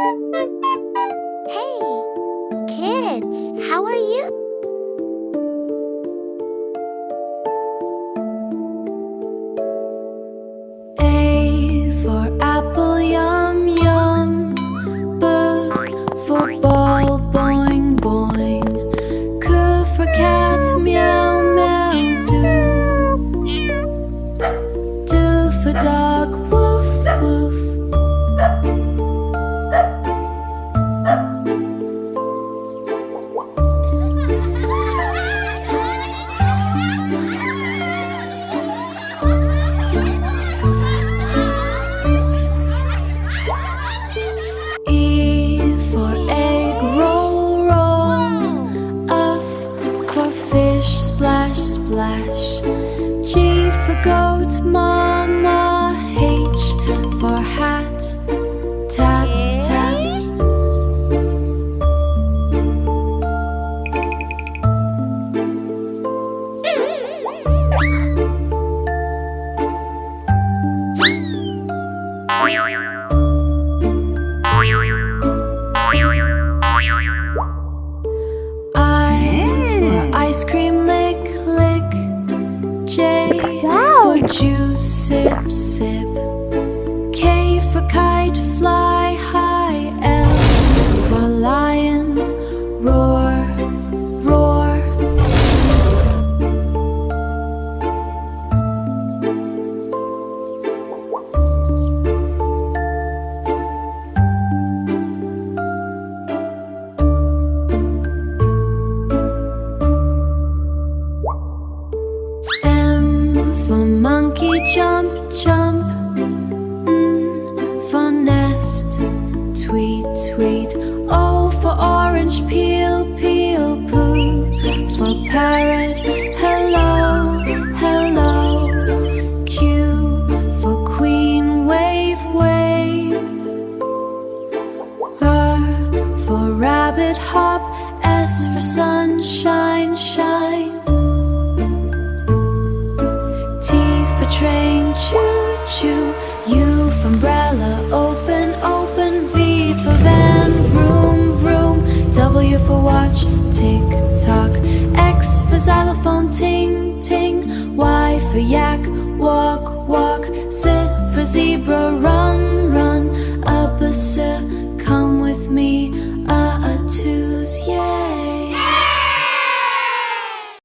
Hey, kids, how are you? A for apple, yum yum. B for ball, boing boing. C for cat, meow meow. D for dog, woof woof. E for egg, roll roll. F for fish, splash splash. G for goat, mama. H for hat, tap tap. I for ice cream, lick lick. J for juice, sip sip. K for kite, fly high. L for lion, roar roar. M for monkey, jump jump. N for nest, tweet tweet. O for orange, peel peel. P for parrot, hello hello. Q for queen, wave wave. R for rabbit, hop. S for sunshine, shine. T for train, choo choo. U for umbrella, open open. V for van, vroom vroom. W for watch, tick tock. X for xylophone, ting ting. Y for yak, walk walk. Z for zebra, run